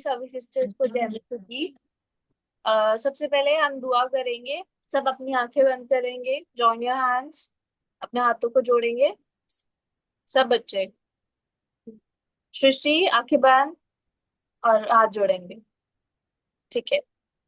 सभी सिस्टर्स को जय मसीह की। सबसे पहले हम दुआ करेंगे। सब अपनी आंखें बंद करेंगे। Join your hands. अपने हाथों को जोड़ेंगे। सब बच्चे। सृष्टि आंखें बंद और हाथ जोड़ेंगे। ठीक है।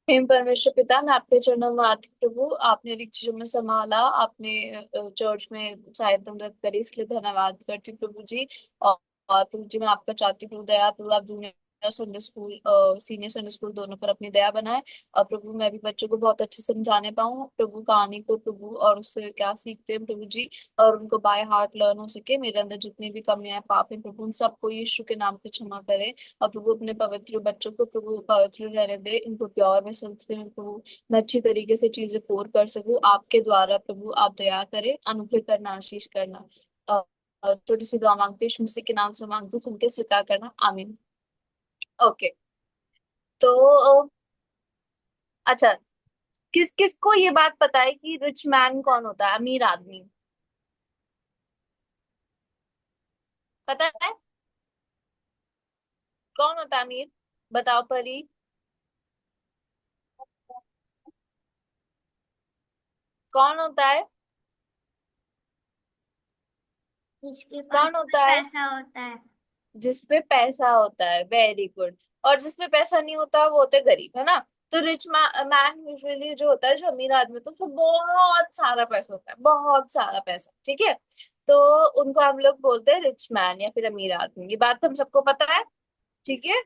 हे परमेश्वर पिता, मैं आपके चरणों में आती हूँ प्रभु। आपने रिक्तियों में संभाला, आपने चर्च में सहायता मदद करी, इसलिए धन्यवाद करती हूँ प्रभु जी। और प्रभु जी, मैं आपका चाहती हूँ प्रभु, दया प्रभु आप junior Sunday school senior Sunday school दोनों पर अपनी दया बनाए। और प्रभु मैं भी बच्चों को बहुत अच्छे से समझाने पाऊँ प्रभु कहानी को प्रभु, और उससे क्या सीखते हैं प्रभु जी, और उनको बाय हार्ट लर्न हो सके। मेरे अंदर जितनी भी कमियां पाप है प्रभु, उन सबको यीशु के नाम पे क्षमा करे। और प्रभु अपने पवित्र बच्चों को प्रभु पवित्र रहने दे, इनको प्योर में संस्कृत में प्रभु मैं अच्छी तरीके से चीजें पोर कर सकूं आपके द्वारा प्रभु। आप दया करें, अनुग्रह करना, आशीष करना। छोटी सी दुआ मांगते हैं, यीशु मसीह के नाम से मांगते हैं, सुन के स्वीकार करना, आमीन। ओके। तो अच्छा, किस किस को ये बात पता है कि रिच मैन कौन होता है, अमीर आदमी? पता है कौन होता है अमीर? बताओ परी। कौन होता है? जिसके पास कौन होता है? पैसा होता है। जिसपे पैसा होता है, वेरी गुड। और जिसपे पैसा नहीं होता वो होते गरीब, है ना? तो रिच मैन यूजुअली जो होता है, जो अमीर आदमी होता है, उसको बहुत सारा पैसा होता है, बहुत सारा पैसा, ठीक है। तो उनको हम लोग बोलते हैं रिच मैन या फिर अमीर आदमी। ये बात हम सबको पता है, ठीक है।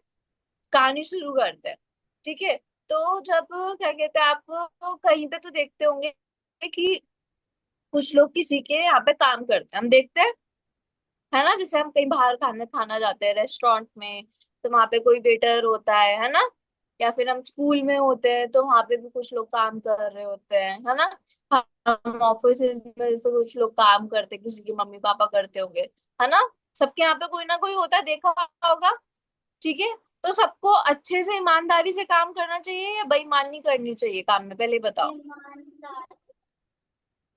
कहानी शुरू करते हैं, ठीक है। तो जब क्या कहते हैं, आप कहीं पे तो देखते होंगे कि कुछ लोग किसी के यहाँ पे काम करते हैं, हम देखते हैं, है ना? जैसे हम कहीं बाहर खाना खाना जाते हैं रेस्टोरेंट में, तो वहां पे कोई वेटर होता है ना? या फिर हम स्कूल में होते हैं तो वहां पे भी कुछ लोग काम कर रहे होते हैं, है ना? हम ऑफिस में जैसे कुछ लोग काम करते हैं, किसी की मम्मी पापा करते होंगे, है ना? सबके यहाँ पे कोई ना कोई होता है, देखा होगा, ठीक है। तो सबको अच्छे से ईमानदारी से काम करना चाहिए या बेईमानी करनी चाहिए काम में, पहले बताओ। ईमानदार।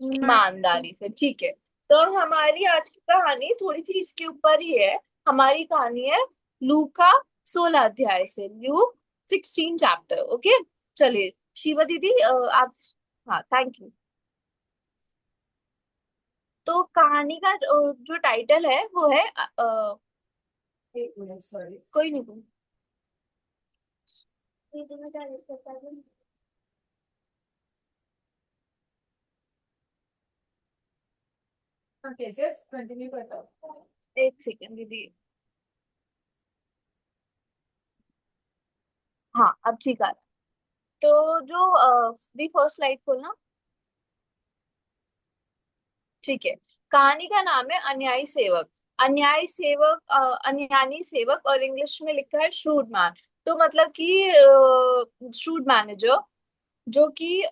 ईमानदार। ईमानदारी से, ठीक है। तो हमारी आज की कहानी थोड़ी सी इसके ऊपर ही है। हमारी कहानी है लूक का 16 अध्याय से, लूक 16 चैप्टर, ओके। चलिए शिवा दीदी, आप। हाँ, थैंक यू। तो कहानी का जो टाइटल है वो है एक मिनट, सॉरी, कोई नहीं। दीदी में क्या दिक्कत है? हाँ, कैसे कंटिन्यू करता हूँ, एक सेकेंड दीदी। हाँ, अब ठीक आ रहा है। तो जो दी फर्स्ट स्लाइड खोलना, ठीक है। कहानी का नाम है अन्यायी सेवक। अन्यायी सेवक, अन्यायी सेवक, और इंग्लिश में लिखा है श्रूड मैन। तो मतलब कि श्रूड मैनेजर, जो कि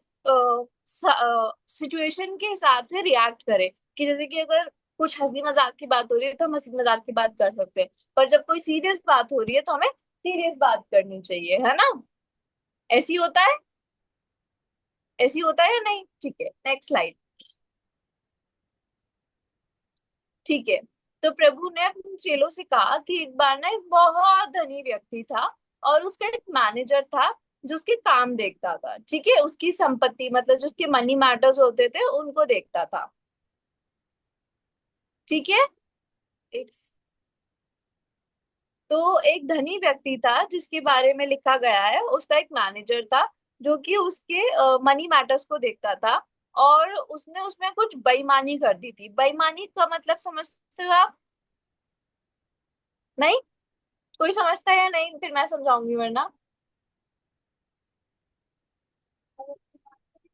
सिचुएशन के हिसाब से रिएक्ट करे। कि जैसे कि अगर कुछ हंसी मजाक की बात हो रही है तो हम हंसी मजाक की बात कर सकते हैं, पर जब कोई सीरियस बात हो रही है तो हमें सीरियस बात करनी चाहिए, है ना? ऐसी होता है, ऐसी होता है या नहीं? ठीक है, नेक्स्ट स्लाइड। ठीक है। तो प्रभु ने अपने चेलों से कहा कि एक बार ना एक बहुत धनी व्यक्ति था, और उसका एक मैनेजर था जो उसके काम देखता था, ठीक है। उसकी संपत्ति मतलब जो उसके मनी मैटर्स होते थे उनको देखता था, ठीक है। एक, तो एक धनी व्यक्ति था जिसके बारे में लिखा गया है, उसका एक मैनेजर था जो कि उसके मनी मैटर्स को देखता था। और उसने उसमें कुछ बेईमानी कर दी थी। बेईमानी का मतलब समझते हो आप? नहीं? कोई समझता है या नहीं? फिर मैं समझाऊंगी, वरना।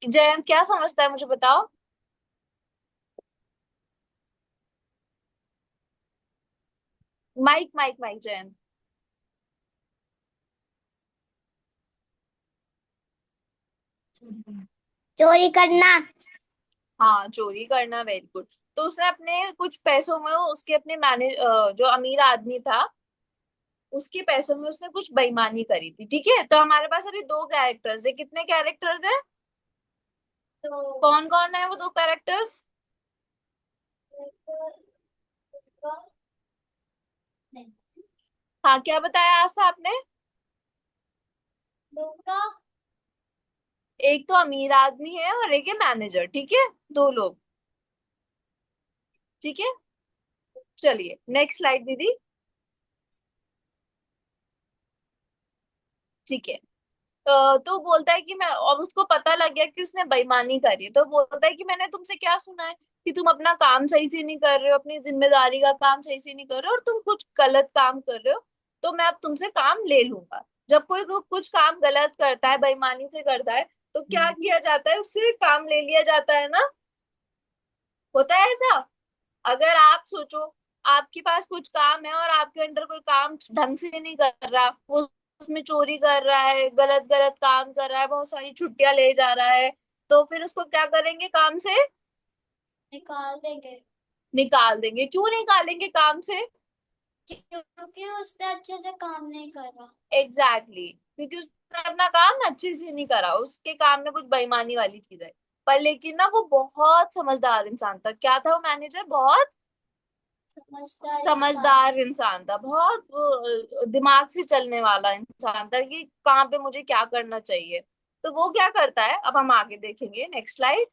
जयंत क्या समझता है, मुझे बताओ। Mike mike mike, Jayant. चोरी करना। हाँ, चोरी करना, वेरी गुड। तो उसने अपने कुछ पैसों में, उसके अपने जो अमीर आदमी था, उसके पैसों में उसने कुछ बेईमानी करी थी, ठीक है। तो हमारे पास अभी दो कैरेक्टर्स है। कितने कैरेक्टर्स है? तो कौन कौन है वो दो कैरेक्टर्स? हाँ, क्या बताया आज था आपने? एक तो अमीर आदमी है और एक है मैनेजर, ठीक है, दो लोग। ठीक है, चलिए नेक्स्ट स्लाइड दीदी। ठीक है। तो बोलता है कि मैं, और उसको पता लग गया कि उसने बेईमानी करी है, तो बोलता है कि मैंने तुमसे क्या सुना है कि तुम अपना काम सही से नहीं कर रहे हो, अपनी जिम्मेदारी का काम सही से नहीं कर रहे हो और तुम कुछ गलत काम कर रहे हो, तो मैं अब तुमसे काम ले लूंगा। जब कोई कुछ काम गलत करता है, बेईमानी से करता है, तो क्या किया जाता है, उससे काम ले लिया जाता है ना। होता है ऐसा। अगर आप सोचो, आपके पास कुछ काम है और आपके अंडर कोई काम ढंग से नहीं कर रहा, वो उसमें चोरी कर रहा है, गलत गलत काम कर रहा है, बहुत सारी छुट्टियां ले जा रहा है, तो फिर उसको क्या करेंगे, काम से निकाल देंगे। निकाल देंगे। क्यों निकालेंगे काम से? क्योंकि उसने अच्छे से काम नहीं करा। एग्जैक्टली क्योंकि उसने अपना काम अच्छे से नहीं करा, उसके काम में कुछ बेईमानी वाली चीज है। पर लेकिन ना वो बहुत समझदार इंसान था। क्या था वो मैनेजर? बहुत समझदार इंसान। समझदार इंसान था, बहुत वो, दिमाग से चलने वाला इंसान था कि कहाँ पे मुझे क्या करना चाहिए। तो वो क्या करता है, अब हम आगे देखेंगे, नेक्स्ट स्लाइड।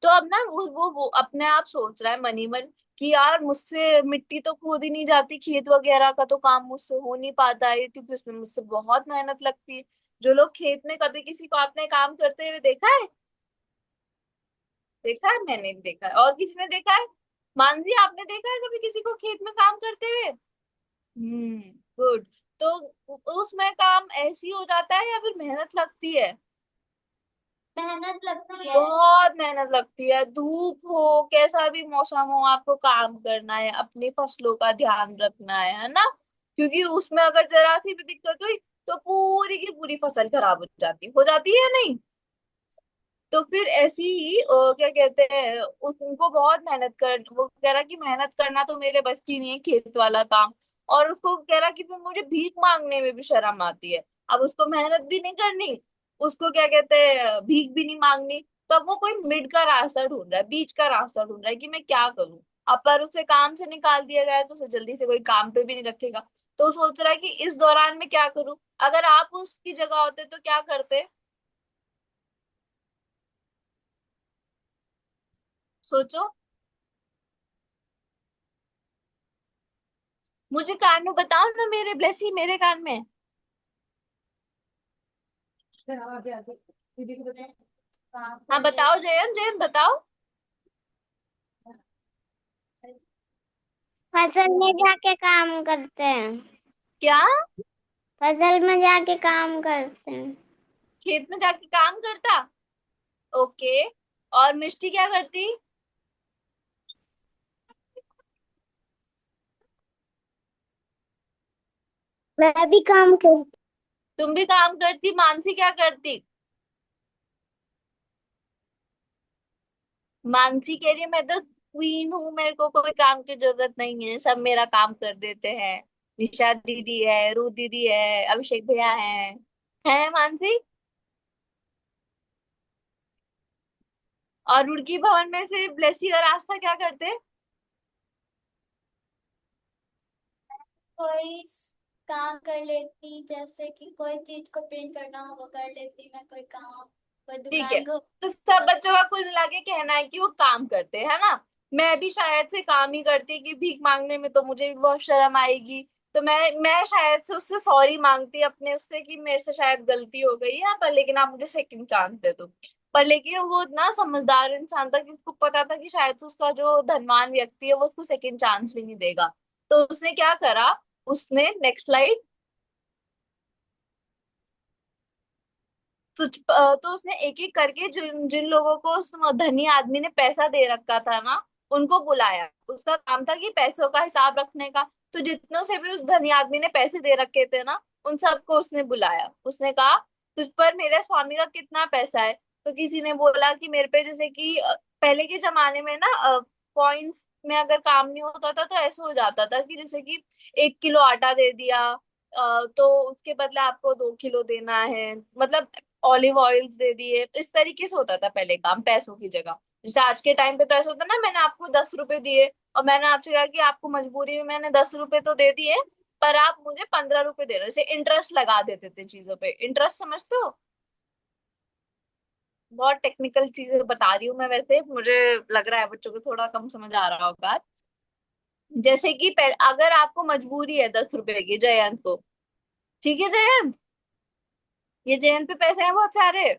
तो अब ना वो अपने आप सोच रहा है मनी मन कि यार मुझसे मिट्टी तो खोदी नहीं जाती, खेत वगैरह का तो काम मुझसे हो नहीं पाता है क्योंकि उसमें मुझसे बहुत मेहनत लगती है। जो लोग खेत में कभी किसी को आपने काम करते हुए देखा है? देखा है, मैंने भी देखा है, और किसी ने देखा है? मानसी, आपने देखा है कभी किसी को खेत में काम करते हुए? हम्म, गुड। तो उसमें काम ऐसी हो जाता है या फिर मेहनत लगती है? मेहनत लगती है। बहुत मेहनत लगती है, धूप हो, कैसा भी मौसम हो, आपको काम करना है, अपनी फसलों का ध्यान रखना है ना। क्योंकि उसमें अगर जरा सी भी दिक्कत हुई तो पूरी की पूरी फसल खराब हो जाती है नहीं। तो फिर ऐसी ही क्या कहते हैं, उनको बहुत मेहनत कर, वो कह रहा कि मेहनत करना तो मेरे बस की नहीं है खेत वाला काम। और उसको कह रहा कि फिर मुझे भीख मांगने में भी शर्म आती है। अब उसको मेहनत भी नहीं करनी, उसको क्या कहते हैं, भीख भी नहीं मांगनी। तो अब वो कोई मिड का रास्ता ढूंढ रहा है, बीच का रास्ता ढूंढ रहा है कि मैं क्या करूं। अब पर उसे काम से निकाल दिया गया है तो उसे जल्दी से कोई काम पे भी नहीं रखेगा। तो वो सोच रहा है कि इस दौरान मैं क्या करूं। अगर आप उसकी जगह होते तो क्या करते? सोचो। मुझे कान में बताओ ना, मेरे ब्लेसी मेरे कान में। काम हाँ कर बताओ, लेती। जयन जयन बताओ। फसल में जाके काम करते हैं। क्या? फसल में जाके काम करते हैं। खेत में जाके काम करता? ओके। और मिष्टी क्या करती? मैं भी काम करती। तुम भी काम करती? मानसी क्या करती? मानसी कह रही है मैं तो क्वीन हूँ, मेरे को कोई काम की जरूरत नहीं है, सब मेरा काम कर देते हैं। निशा दीदी है, रू दीदी है, अभिषेक भैया है मानसी। और रुड़की भवन में से ब्लेसी और आस्था क्या करते? कोई काम कर लेती, जैसे कि कोई चीज को प्रिंट करना हो वो कर लेती मैं, कोई काम, कोई ठीक है, दुकान को। तो सब बच्चों का कुल मिला के कहना है कि वो काम करते हैं, है ना। मैं भी शायद से काम ही करती कि भीख मांगने में तो मुझे भी बहुत शर्म आएगी। तो मैं शायद से उससे सॉरी मांगती अपने उससे कि मेरे से शायद गलती हो गई है, पर लेकिन आप मुझे सेकंड चांस दे दो। पर लेकिन वो इतना समझदार इंसान था कि उसको पता था कि शायद से उसका जो धनवान व्यक्ति है वो उसको सेकंड चांस भी नहीं देगा। तो उसने क्या करा, उसने नेक्स्ट स्लाइड। तो उसने एक एक करके जिन जिन लोगों को उस धनी आदमी ने पैसा दे रखा था ना, उनको बुलाया। उसका काम था कि पैसों का हिसाब रखने का। तो जितनों से भी उस धनी आदमी ने पैसे दे रखे थे ना, उन सबको उसने बुलाया। उसने कहा तुझ पर मेरे स्वामी का कितना पैसा है? तो किसी ने बोला कि मेरे पे, जैसे कि पहले के जमाने में ना कॉइन्स में अगर काम नहीं होता था तो ऐसे हो जाता था कि जैसे कि 1 किलो आटा दे दिया, तो उसके बदले आपको 2 किलो देना है, मतलब ऑलिव ऑयल्स दे दिए। इस तरीके से होता था पहले काम, पैसों की जगह। जैसे आज के टाइम पे तो ऐसा होता है ना, मैंने आपको 10 रुपए दिए और मैंने आपसे कहा कि आपको मजबूरी में मैंने 10 रुपए तो दे दिए, पर आप मुझे 15 रुपए दे रहे हो। जैसे इंटरेस्ट लगा देते थे चीजों पे, इंटरेस्ट समझते हो? बहुत टेक्निकल चीजें बता रही हूँ मैं, वैसे मुझे लग रहा है बच्चों को थोड़ा कम समझ आ रहा होगा। जैसे कि अगर आपको मजबूरी है 10 रुपए की जयंत को, ठीक है जयंत, ये जयंत पे पैसे हैं बहुत सारे,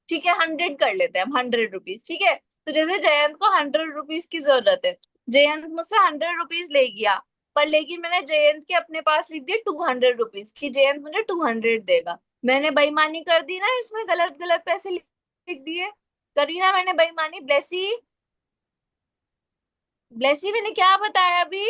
ठीक है 100 कर लेते हैं हम, 100 रुपीज, ठीक है। तो जैसे जयंत को 100 रुपीज की जरूरत है, जयंत मुझसे 100 रुपीज ले गया, पर लेकिन मैंने जयंत के अपने पास लिख दिया 200 रुपीज की जयंत मुझे 200 देगा। मैंने बेईमानी कर दी ना, इसमें गलत गलत पैसे लिख दिए, करी ना मैंने बेईमानी। ब्लेसी, ब्लेसी मैंने क्या बताया अभी?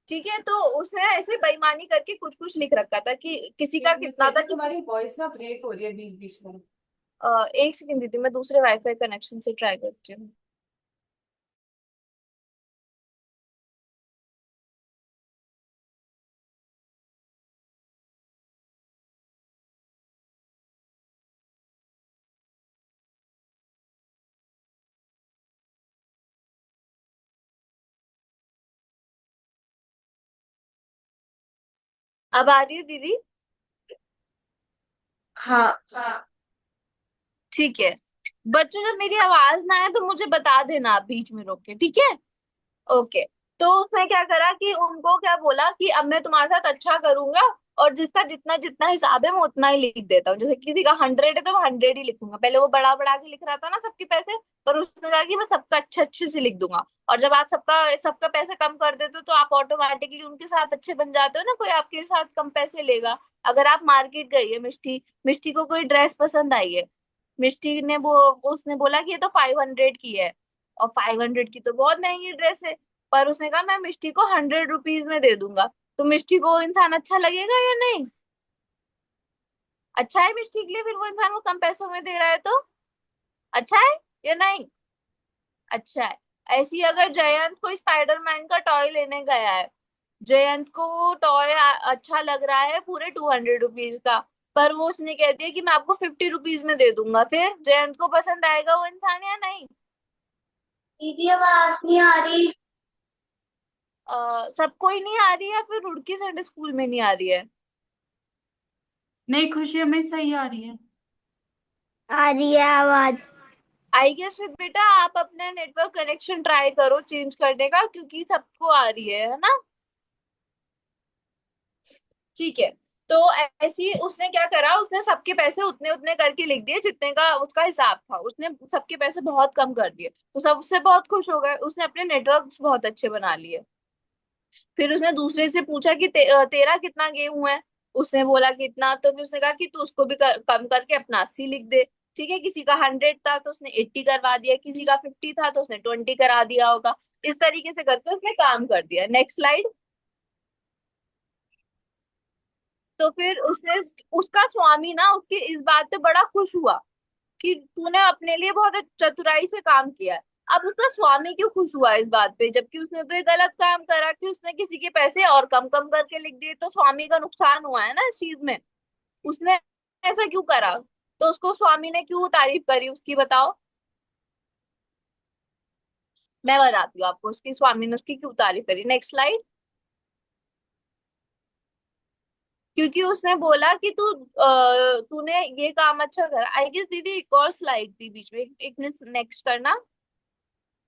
ठीक है, तो उसने ऐसे बेईमानी करके कुछ कुछ लिख रखा था कि किसी का एक मिनट कितना था कैसे, कि तुम्हारी वॉइस ना ब्रेक हो रही है बीच बीच में। एक सेकंड दीदी, मैं दूसरे वाईफाई कनेक्शन से ट्राई करती हूँ। अब आ रही है दीदी? हाँ हाँ। ठीक है। बच्चों जब मेरी आवाज ना आए तो मुझे बता देना आप बीच में रोक के, ठीक है? ओके। तो उसने क्या करा कि उनको क्या बोला कि अब मैं तुम्हारे साथ अच्छा करूंगा, और जिसका जितना जितना हिसाब है मैं उतना ही लिख देता हूँ। जैसे किसी का 100 है तो मैं 100 ही लिखूंगा, पहले वो बड़ा बड़ा के लिख रहा था ना सबके पैसे, पर उसने कहा कि मैं सबका अच्छे अच्छे से लिख दूंगा। और जब आप सबका सबका पैसे कम कर देते हो तो आप ऑटोमेटिकली उनके साथ अच्छे बन जाते हो ना, कोई आपके साथ कम पैसे लेगा। अगर आप मार्केट गई है, मिष्टी मिष्टी को कोई ड्रेस पसंद आई है, मिष्टी ने वो उसने बोला कि ये तो 500 की है, और 500 की तो बहुत महंगी ड्रेस है, पर उसने कहा मैं मिष्टी को 100 रुपीज में दे दूंगा। तो मिष्टी को इंसान अच्छा लगेगा या नहीं? अच्छा है मिष्टी के लिए, फिर वो इंसान को कम पैसों में दे रहा है तो अच्छा है या नहीं? अच्छा है। ऐसे ही अगर जयंत कोई स्पाइडरमैन का टॉय लेने गया है, जयंत को वो टॉय अच्छा लग रहा है पूरे 200 रुपीज का, पर वो उसने कह दिया कि मैं आपको 50 रुपीज में दे दूंगा, फिर जयंत को पसंद आएगा वो इंसान या नहीं? दीदी आवाज नहीं आ रही। सबको ही नहीं आ रही है, फिर रुड़की संडे स्कूल में नहीं आ रही है? नहीं खुशी, हमें सही आ रही है। आ रही है आवाज। आई गेस फिर बेटा आप अपने नेटवर्क कनेक्शन ट्राई करो चेंज करने का, क्योंकि सबको आ रही है ना? ठीक है। तो ऐसे ही उसने क्या करा, उसने सबके पैसे उतने उतने करके लिख दिए जितने का उसका हिसाब था, उसने सबके पैसे बहुत कम कर दिए, तो सब उससे बहुत खुश हो गए, उसने अपने नेटवर्क बहुत अच्छे बना लिए। फिर उसने दूसरे से पूछा कि तेरा कितना गेहूं है? उसने बोला कि इतना, तो फिर उसने कहा कि तू उसको भी कम करके अपना 80 लिख दे। ठीक है, किसी का 100 था तो उसने 80 करवा दिया, किसी का 50 था तो उसने 20 करा दिया होगा। इस तरीके से करके उसने काम कर दिया। Next slide. तो फिर उसने, उसका स्वामी ना उसकी इस बात पे बड़ा खुश हुआ कि तूने अपने लिए बहुत चतुराई से काम किया है। अब उसका स्वामी क्यों खुश हुआ इस बात पे, जबकि उसने तो ये गलत काम करा कि उसने किसी के पैसे और कम कम करके लिख दिए, तो स्वामी का नुकसान हुआ है ना इस चीज में। उसने ऐसा क्यों करा, तो उसको स्वामी ने क्यों तारीफ करी उसकी, बताओ? मैं बताती हूँ आपको उसकी स्वामी ने उसकी क्यों तारीफ करी। Next slide. क्योंकि उसने बोला कि तूने ये काम अच्छा करा। आई गेस दीदी एक और स्लाइड थी बीच में, एक मिनट नेक्स्ट करना।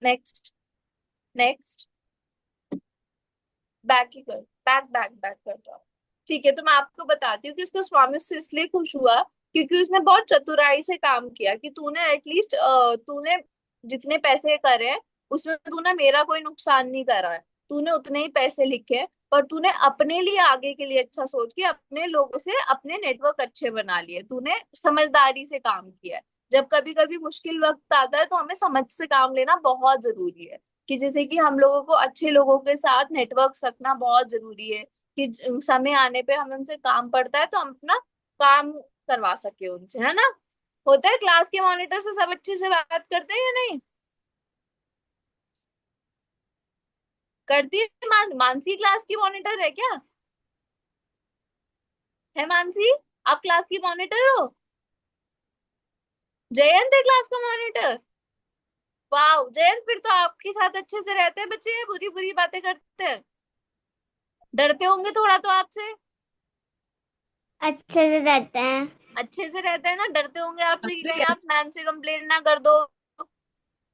नेक्स्ट, नेक्स्ट, बैक ही कर, बैक बैक बैक कर दो। ठीक है, तो मैं आपको बताती हूँ कि उसका स्वामी उससे इसलिए खुश हुआ क्योंकि उसने बहुत चतुराई से काम किया कि तूने एटलीस्ट तूने जितने पैसे करे हैं उसमें तूने मेरा कोई नुकसान नहीं करा है, तूने उतने ही पैसे लिखे हैं, पर तूने अपने लिए आगे के लिए अच्छा सोच के अपने लोगों से अपने नेटवर्क अच्छे बना लिए, तूने समझदारी से काम किया है। जब कभी कभी मुश्किल वक्त आता है तो हमें समझ से काम लेना बहुत जरूरी है, कि जैसे कि हम लोगों को अच्छे लोगों के साथ नेटवर्क रखना बहुत जरूरी है, कि समय आने पे हमें उनसे काम पड़ता है तो हम अपना काम करवा सके उनसे, है ना? होता है क्लास के मॉनिटर से सब अच्छे से बात करते हैं या नहीं? करती है मानसी क्लास की मॉनिटर है क्या? है मानसी? आप क्लास की मॉनिटर हो? जयंत है क्लास का मॉनिटर? वाह जयंत, फिर तो आपके साथ अच्छे से रहते हैं बच्चे, या बुरी बुरी बातें करते हैं? डरते होंगे थोड़ा तो आपसे। अच्छे से रहते हैं। अच्छे से रहते हैं ना, डरते होंगे आपसे कि कहीं आप मैम से कंप्लेन ना कर दो,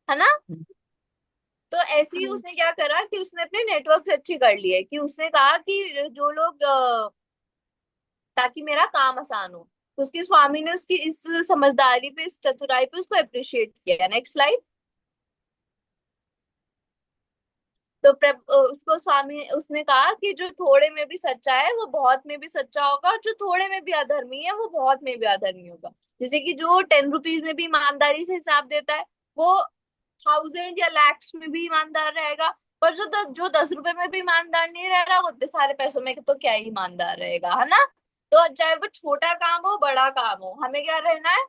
है ना। तो ऐसे ही हाँ। उसने क्या करा कि उसने अपने नेटवर्क से अच्छी कर लिए, कि उसने कहा कि जो लोग ताकि मेरा काम आसान हो। तो उसके स्वामी ने उसकी इस समझदारी पे, इस चतुराई पे उसको अप्रिशिएट किया। Next slide. तो उसको स्वामी उसने कहा कि जो थोड़े में भी सच्चा है वो बहुत में भी सच्चा होगा, और जो थोड़े में भी अधर्मी है वो बहुत में भी अधर्मी होगा। जैसे कि जो 10 रुपीज में भी ईमानदारी से हिसाब देता है, वो 1000 या लैक्स में भी ईमानदार रहेगा। पर जो 10 रुपए में भी ईमानदार नहीं रह रहा, वो इतने सारे पैसों में तो क्या ही ईमानदार रहेगा, है ना। तो चाहे वो छोटा काम हो बड़ा काम हो, हमें क्या रहना है,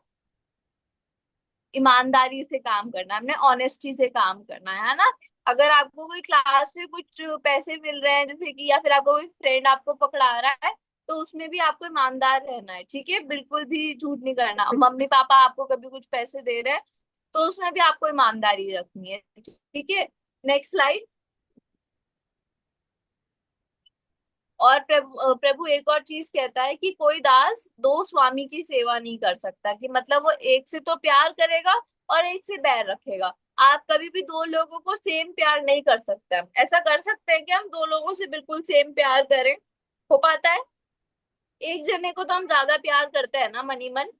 ईमानदारी से काम करना है, हमने ऑनेस्टी से काम करना है ना। अगर आपको कोई क्लास में कुछ पैसे मिल रहे हैं, जैसे कि, या फिर आपको कोई फ्रेंड आपको पकड़ा रहा है, तो उसमें भी आपको ईमानदार रहना है, ठीक है, बिल्कुल भी झूठ नहीं करना। मम्मी पापा आपको कभी कुछ पैसे दे रहे हैं, तो उसमें भी आपको ईमानदारी रखनी है, ठीक है। Next slide. और प्रभु एक और चीज कहता है कि कोई दास दो स्वामी की सेवा नहीं कर सकता, कि मतलब वो एक से तो प्यार करेगा और एक से बैर रखेगा। आप कभी भी दो लोगों को सेम प्यार नहीं कर सकते। हम ऐसा कर सकते हैं कि हम दो लोगों से बिल्कुल सेम प्यार करें, हो पाता है। एक जने को तो हम ज्यादा प्यार करते हैं ना, मनी मन,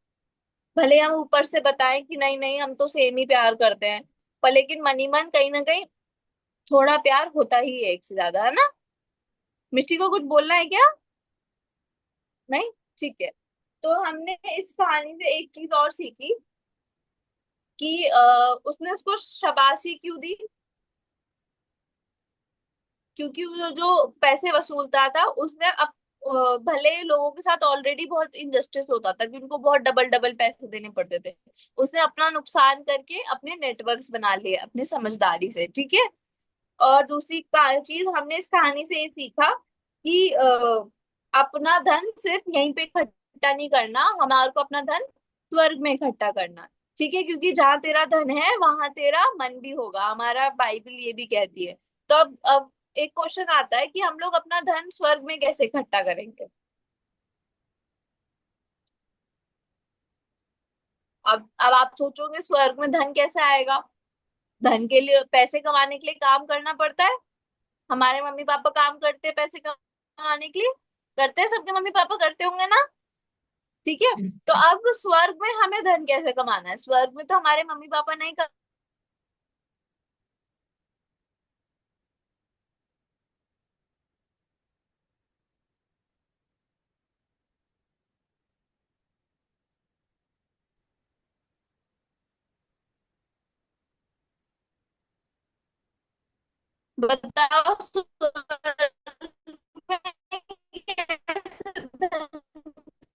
भले हम ऊपर से बताएं कि नहीं नहीं हम तो सेम ही प्यार करते हैं, पर लेकिन मनी मन कहीं ना कहीं थोड़ा प्यार होता ही है एक से ज्यादा, है ना। मिष्टी को कुछ बोलना है क्या? नहीं, ठीक है। तो हमने इस कहानी से एक चीज और सीखी कि उसने उसको शाबाशी क्यों दी, क्योंकि वो जो पैसे वसूलता था उसने भले लोगों के साथ ऑलरेडी बहुत इनजस्टिस होता था कि उनको बहुत डबल डबल पैसे देने पड़ते थे, उसने अपना नुकसान करके अपने नेटवर्क्स बना लिए अपनी समझदारी से, ठीक है। और दूसरी चीज हमने इस कहानी से ये सीखा कि अपना धन सिर्फ यहीं पे इकट्ठा नहीं करना, हमारे को अपना धन स्वर्ग में इकट्ठा करना, ठीक है, क्योंकि जहाँ तेरा धन है वहां तेरा मन भी होगा, हमारा बाइबल ये भी कहती है। तो अब एक क्वेश्चन आता है कि हम लोग अपना धन स्वर्ग में कैसे इकट्ठा करेंगे। अब आप सोचोगे स्वर्ग में धन कैसे आएगा। धन के लिए, पैसे कमाने के लिए काम करना पड़ता है। हमारे मम्मी पापा काम करते हैं पैसे कमाने के लिए, करते हैं, सबके मम्मी पापा करते होंगे ना, ठीक है। तो अब स्वर्ग में हमें धन कैसे कमाना है, स्वर्ग में तो हमारे मम्मी पापा नहीं कर। बताओ स्वर्ग में कैसे धन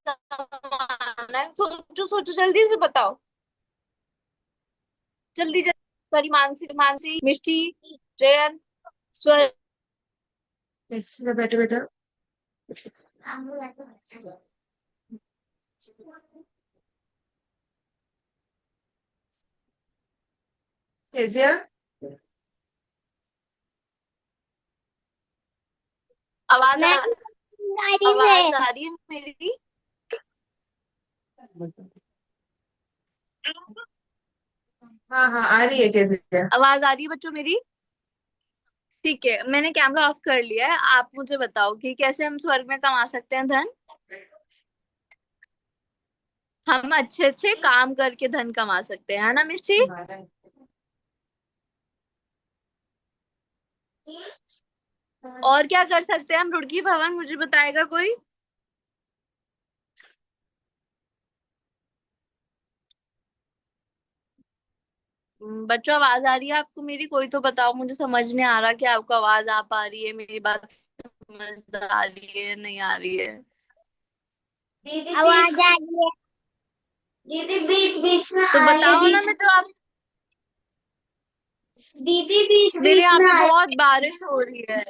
कमाना है, सोचो सोचो जल्दी से बताओ, जल्दी जल्दी। सॉरी, मानसी, मानसी, मिष्टी, जयन, स्वर्ग। बैठो बेटा। कैसे? आवाज मैं आ समझदारी से। आवाज आ रही है मेरी? हाँ हाँ, आ रही है। कैसे? आवाज आ रही है बच्चों मेरी? ठीक है, मैंने कैमरा ऑफ कर लिया है। आप मुझे बताओ कि कैसे हम स्वर्ग में कमा सकते हैं धन। हम अच्छे अच्छे काम करके धन कमा सकते हैं, है ना मिष्टी। और क्या कर सकते हैं हम, रुड़की भवन मुझे बताएगा कोई। बच्चों आवाज आ रही है आपको मेरी? कोई तो बताओ, मुझे समझ नहीं आ रहा कि आपको आवाज आ पा रही है, मेरी बात समझ आ रही है नहीं आ रही है। दीदी आवाज आ रही है। दीदी बीच बीच में तो आ रही है, बताओ ना, बीच। मैं तो आप, दीदी बीच मेरे बीच यहाँ में पे आ रही बहुत बारिश हो रही है।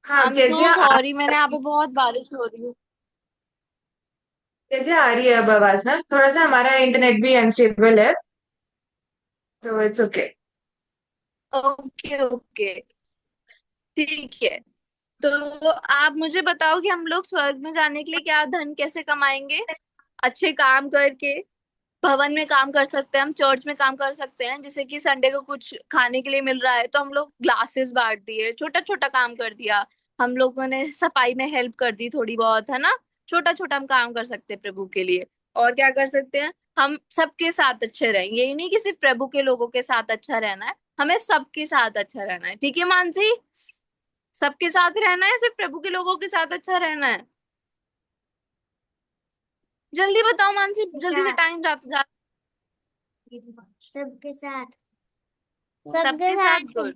हाँ, आई एम सो कैसे सॉरी, मैंने यहाँ पे बहुत बारिश हो रही है। कैसे आ रही है अब आवाज ना? थोड़ा सा हमारा इंटरनेट भी अनस्टेबल है, तो इट्स ओके। ओके ओके, ठीक है। तो आप मुझे बताओ कि हम लोग स्वर्ग में जाने के लिए क्या धन कैसे कमाएंगे? अच्छे काम करके। भवन में काम कर सकते हैं, हम चर्च में काम कर सकते हैं, जैसे कि संडे को कुछ खाने के लिए मिल रहा है तो हम लोग ग्लासेस बांट दिए, छोटा छोटा काम कर दिया। हम लोगों ने सफाई में हेल्प कर दी थोड़ी बहुत, है ना? छोटा छोटा हम काम कर सकते हैं प्रभु के लिए। और क्या कर सकते हैं? हम सबके साथ अच्छे रहें, यही नहीं कि सिर्फ प्रभु के लोगों के साथ अच्छा रहना है, हमें सबके साथ अच्छा रहना है। ठीक है मानसी? सबके साथ रहना है, सिर्फ प्रभु के लोगों के साथ अच्छा रहना है? जल्दी बताओ मानसी, के जल्दी से, साथ, टाइम जाता जा। सबके साथ, सबके सबके साथ, साथ गुड।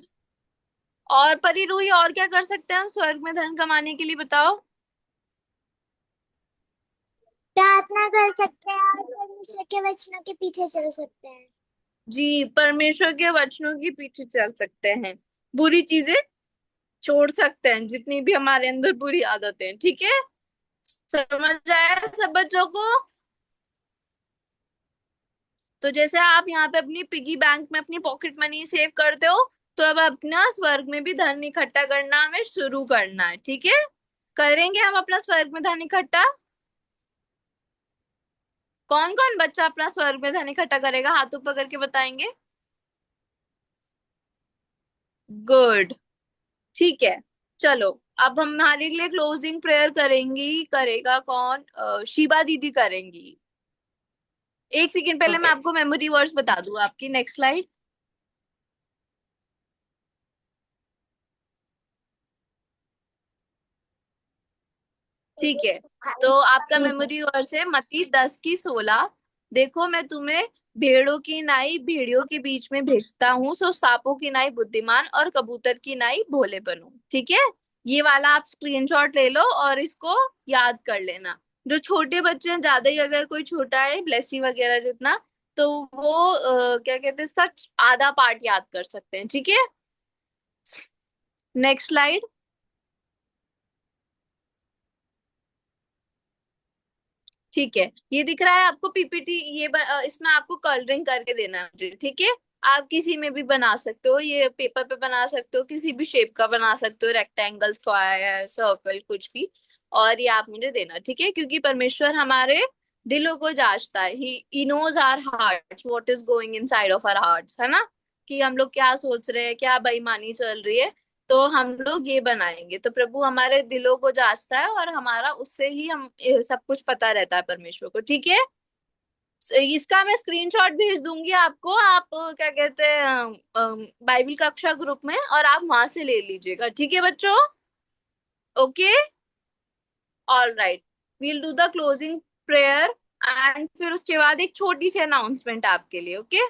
और परी रूही, और क्या कर सकते हैं हम स्वर्ग में धन कमाने के लिए, बताओ? प्रार्थना कर सकते हैं और परमेश्वर के वचनों के पीछे चल सकते हैं। जी, परमेश्वर के वचनों के पीछे चल सकते हैं। बुरी चीजें छोड़ सकते हैं, जितनी भी हमारे अंदर बुरी आदतें हैं। ठीक है? समझ आया सब बच्चों को? तो जैसे आप यहाँ पे अपनी पिगी बैंक में अपनी पॉकेट मनी सेव करते हो, तो अब अपना स्वर्ग में भी धन इकट्ठा करना हमें शुरू करना है। ठीक है? करेंगे हम अपना स्वर्ग में धन इकट्ठा? कौन कौन बच्चा अपना स्वर्ग में धन इकट्ठा करेगा, हाथ ऊपर करके बताएंगे। गुड। ठीक है। चलो, अब हम हमारे लिए क्लोजिंग प्रेयर करेंगी, करेगा कौन? शिबा दीदी करेंगी। एक सेकंड, पहले मैं ओके। आपको मेमोरी वर्ड्स बता दूं। आपकी नेक्स्ट स्लाइड। ठीक है। तो आपका ठीक है। मेमोरी वर्ड्स है मत्ती 10 की 16। देखो मैं तुम्हें भेड़ों की नाई भेड़ियों के बीच में भेजता हूँ, सो सांपों की नाई बुद्धिमान और कबूतर की नाई भोले बनो। ठीक है? ये वाला आप स्क्रीनशॉट ले लो और इसको याद कर लेना। जो छोटे बच्चे हैं, ज्यादा ही अगर कोई छोटा है ब्लेसी वगैरह जितना, तो वो क्या कहते हैं इसका आधा पार्ट याद कर सकते हैं। ठीक है? Next slide. ठीक है, ये दिख रहा है आपको पीपीटी? इसमें आपको कलरिंग करके देना है मुझे। ठीक है? आप किसी में भी बना सकते हो, ये पेपर पे बना सकते हो, किसी भी शेप का बना सकते हो, रेक्टेंगल, स्क्वायर, सर्कल, कुछ भी। और ये आप मुझे देना, ठीक है? क्योंकि परमेश्वर हमारे दिलों को जांचता है। He knows our hearts, what is going inside of our hearts, है ना? कि हम लोग क्या सोच रहे हैं, क्या बेईमानी चल रही है। तो हम लोग ये बनाएंगे तो प्रभु हमारे दिलों को जांचता है, और हमारा उससे ही हम सब कुछ पता रहता है परमेश्वर को। ठीक है? इसका मैं स्क्रीनशॉट भेज दूंगी आपको। आप क्या कहते हैं बाइबल कक्षा ग्रुप में, और आप वहां से ले लीजिएगा। ठीक है बच्चों? Okay. All right. We'll do the closing prayer, and फिर उसके बाद एक छोटी सी अनाउंसमेंट आपके लिए। ओके?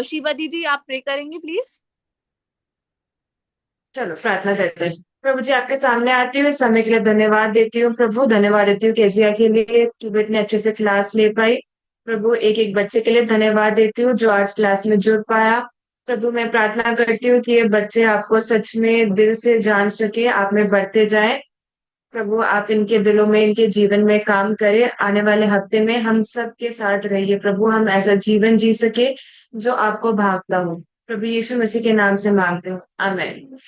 शिवा दीदी, आप प्रे करेंगे प्लीज? चलो प्रार्थना करते हैं। प्रभु जी, आपके सामने आती हूँ, इस समय के लिए धन्यवाद देती हूँ प्रभु। धन्यवाद देती हूँ केजिया के लिए कि वो इतने अच्छे से क्लास ले पाई। प्रभु, एक एक बच्चे के लिए धन्यवाद देती हूँ जो आज क्लास में जुड़ पाया। प्रभु, मैं प्रार्थना करती हूँ कि ये बच्चे आपको सच में दिल से जान सके, आप में बढ़ते जाए। प्रभु, आप इनके दिलों में, इनके जीवन में काम करें। आने वाले हफ्ते में हम सब के साथ रहिए प्रभु, हम ऐसा जीवन जी सके जो आपको भागता हो। प्रभु यीशु मसीह के नाम से मांगते हो, आमीन।